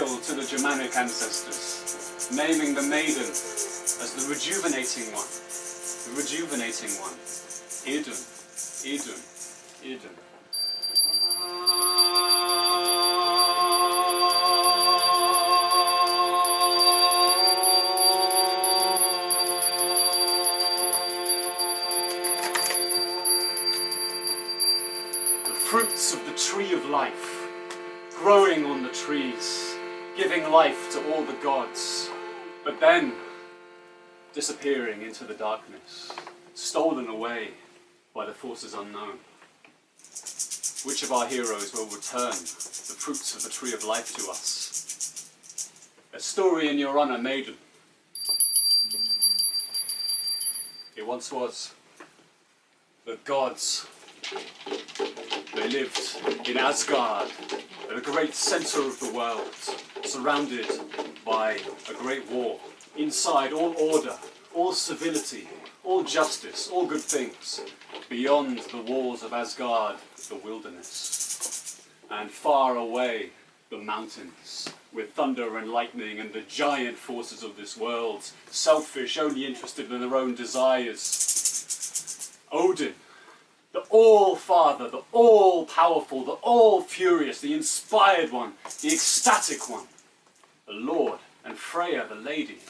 hail to the Germanic ancestors, naming the maiden as the rejuvenating one. The rejuvenating one. Idun, Idun, Idun. The fruits of the tree of life, growing on the trees, giving life to all the gods, but then disappearing into the darkness, stolen away by the forces unknown. Which of our heroes will return the fruits of the tree of life to us? A story in your honour, maiden. It once was. The gods, they lived in Asgard, at a great centre of the world, surrounded by a great war. Inside, all order, all civility, all justice, all good things. Beyond the walls of Asgard, the wilderness. And far away, the mountains, with thunder and lightning and the giant forces of this world, selfish, only interested in their own desires. Odin, the all-father, the all-powerful, the all-furious, the inspired one, the ecstatic one. The Lord and Freya, the lady,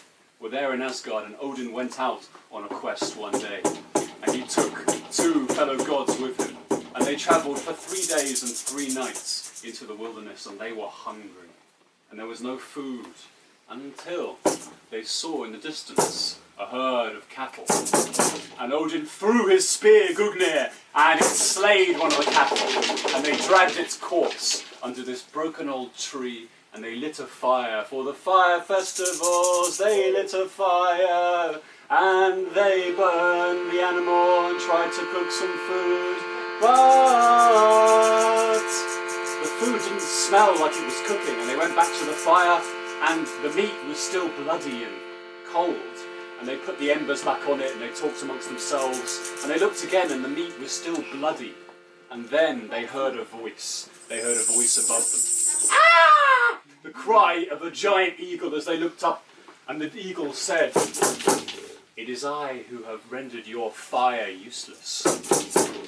were there in Asgard, and Odin went out on a quest one day. And he took two fellow gods with him, and they travelled for 3 days and 3 nights into the wilderness, and they were hungry. And there was no food until they saw in the distance a herd of cattle. And Odin threw his spear, Gugnir, and it slayed one of the cattle. And they dragged its corpse under this broken old tree, and they lit a fire. For the fire festivals, they lit a fire, and they burned the animal and tried to cook some food. But the food didn't smell like it was cooking, and they went back to the fire, and the meat was still bloody and cold. And they put the embers back on it, and they talked amongst themselves, and they looked again, and the meat was still bloody. And then they heard a voice. They heard a voice above them. Ah! The cry of a giant eagle as they looked up, and the eagle said, "It is I who have rendered your fire useless.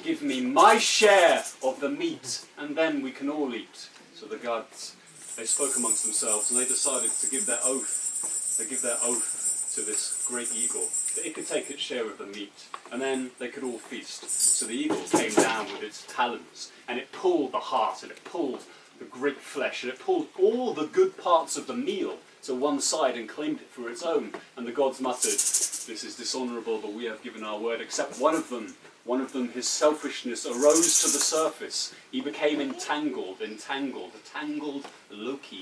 Give me my share of the meat, and then we can all eat." So the gods, they spoke amongst themselves, and they decided to give their oath. They give their oath to this great eagle, that it could take its share of the meat, and then they could all feast. So the eagle came down with its talons, and it pulled the heart, and it pulled the great flesh, and it pulled all the good parts of the meal to one side and claimed it for its own. And the gods muttered, "This is dishonourable, but we have given our word." Except one of them, his selfishness arose to the surface. He became entangled, a tangled Loki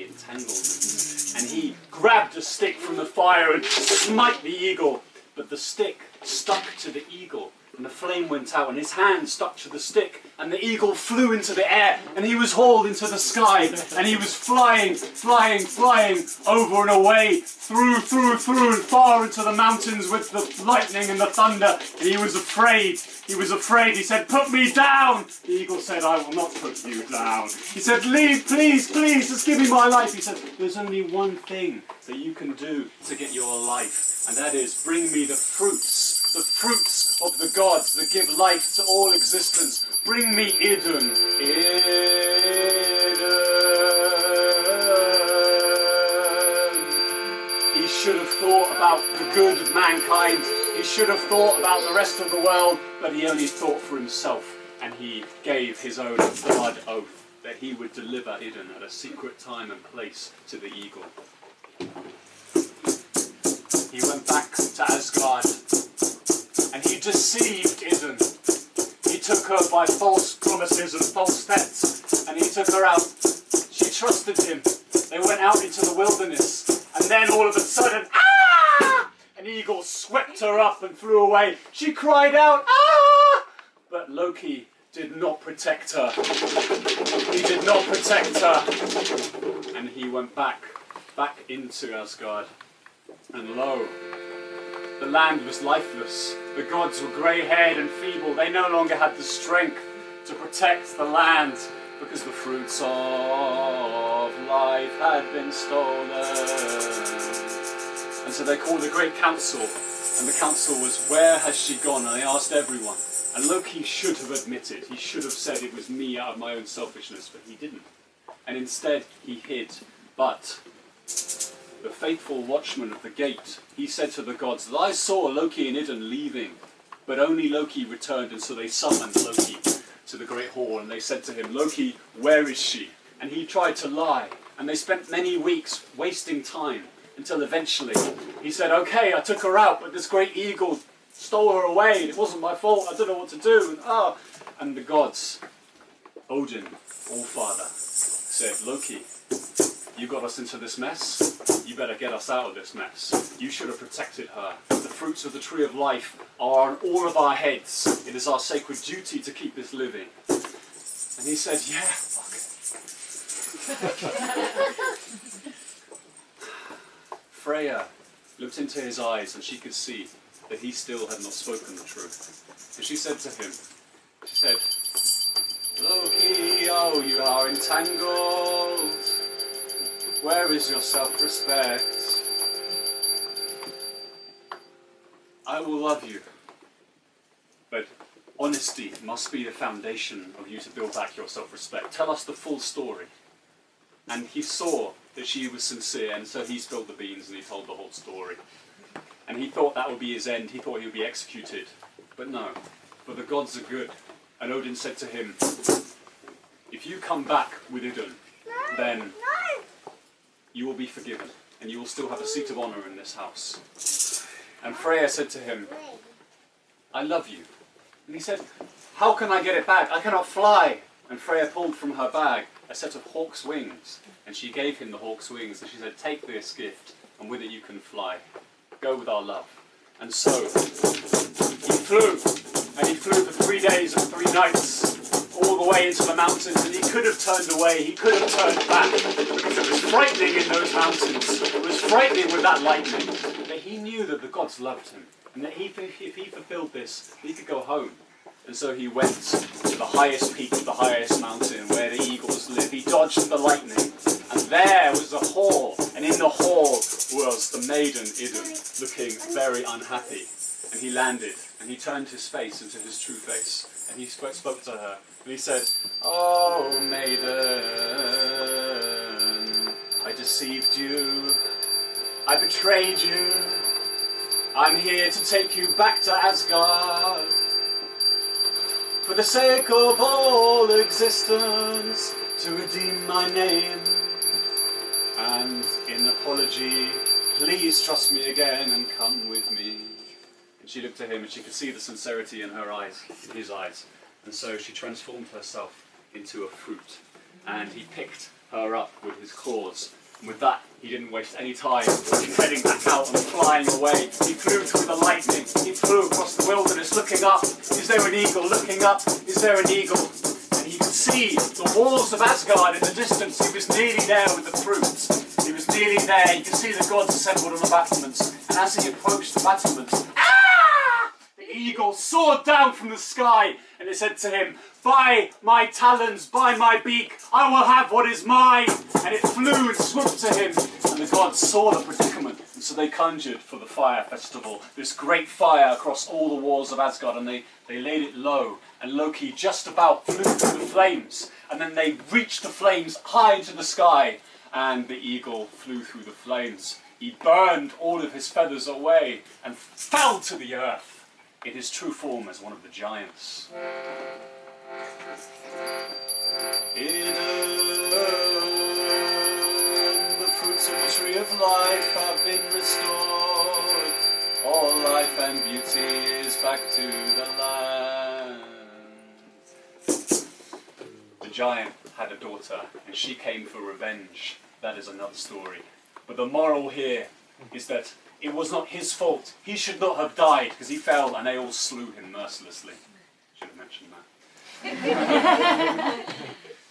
entanglement. And he grabbed a stick from the fire and smite the eagle. But the stick stuck to the eagle, and the flame went out, and his hand stuck to the stick, and the eagle flew into the air, and he was hauled into the sky, and he was flying over and away, through and far into the mountains with the lightning and the thunder. And he was afraid. He said, "Put me down." The eagle said, "I will not put you down." He said, "Leave, please, just give me my life." He said, "There's only one thing that you can do to get your life, and that is bring me the fruits of the gods that give life to all existence. Bring me Idun." He should have thought about the good of mankind. He should have thought about the rest of the world, but he only thought for himself, and he gave his own blood oath that he would deliver Idun at a secret time and place to the eagle. He went back to Asgard, and he deceived Idun. He took her by false promises and false threats, and he took her out. She trusted him. They went out into the wilderness, and then all of a sudden, "Ah!" An eagle swept her up and flew away. She cried out, "Ah!" But Loki did not protect her. He did not protect her. And he went back into Asgard. And lo, the land was lifeless. The gods were grey-haired and feeble. They no longer had the strength to protect the land, because the fruits of of life had been stolen. And so they called a great council, and the council was, where has she gone? And they asked everyone. And Loki should have admitted, he should have said it was me out of my own selfishness, but he didn't. And instead he hid. But the faithful watchman of the gate, he said to the gods that I saw Loki and Idun leaving, but only Loki returned, and so they summoned Loki to the great hall, and they said to him, Loki, where is she? And he tried to lie, and they spent many weeks wasting time, until eventually he said, okay, I took her out, but this great eagle stole her away, and it wasn't my fault, I don't know what to do, and the gods, Odin, All-Father, said, Loki, you got us into this mess, you better get us out of this mess. You should have protected her. The fruits of the tree of life are on all of our heads. It is our sacred duty to keep this living. And he said, yeah, fuck it. Freya looked into his eyes, and she could see that he still had not spoken the truth. And she said to him, she said, Loki, oh, you are entangled. Where is your self-respect? I will love you, but honesty must be the foundation of you to build back your self-respect. Tell us the full story. And he saw that she was sincere, and so he spilled the beans and he told the whole story. And he thought that would be his end. He thought he would be executed. But no, for the gods are good. And Odin said to him, if you come back with Idun, then you will be forgiven, and you will still have a seat of honour in this house. And Freya said to him, I love you. And he said, how can I get it back? I cannot fly. And Freya pulled from her bag a set of hawk's wings, and she gave him the hawk's wings, and she said, take this gift, and with it you can fly. Go with our love. And so he flew, and he flew for 3 days and 3 nights, all the way into the mountains, and he could have turned away, he could have turned back, because it was frightening in those mountains. It was frightening with that lightning. But he knew that the gods loved him, and that if he fulfilled this, he could go home. And so he went to the highest peak of the highest mountain, where the eagles live. He dodged the lightning, and there was the hall, and in the hall was the maiden Idun, looking very unhappy. And he landed, and he turned his face into his true face, and he spoke to her. And he said, oh, maiden, I deceived you. I betrayed you. I'm here to take you back to Asgard. For the sake of all existence, to redeem my name. And in apology, please trust me again and come with me. And she looked at him, and she could see the sincerity in her eyes, in his eyes. And so she transformed herself into a fruit, and he picked her up with his claws. And with that, he didn't waste any time heading back out and flying away. He flew through the lightning, he flew across the wilderness looking up. Is there an eagle? Looking up, is there an eagle? And he could see the walls of Asgard in the distance. He was nearly there with the fruits. He was nearly there. You could see the gods assembled on the battlements. And as he approached the battlements, the eagle soared down from the sky, and it said to him, by my talons, by my beak, I will have what is mine. And it flew and swooped to him, and the gods saw the predicament, and so they conjured for the fire festival, this great fire across all the walls of Asgard, and they laid it low, and Loki just about flew through the flames, and then they reached the flames high into the sky, and the eagle flew through the flames. He burned all of his feathers away, and fell to the earth in his true form as one of the giants. Idun, the fruits of the tree of life have been restored. All life and beauty is back to the land. The giant had a daughter, and she came for revenge. That is another story. But the moral here is that it was not his fault. He should not have died, because he fell and they all slew him mercilessly. Should have mentioned that.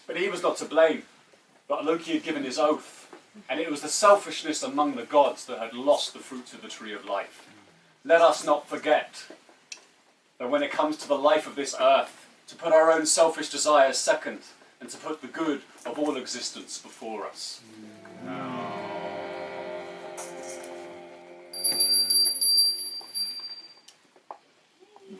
But he was not to blame. But Loki had given his oath, and it was the selfishness among the gods that had lost the fruits of the tree of life. Let us not forget that when it comes to the life of this earth, to put our own selfish desires second, and to put the good of all existence before us.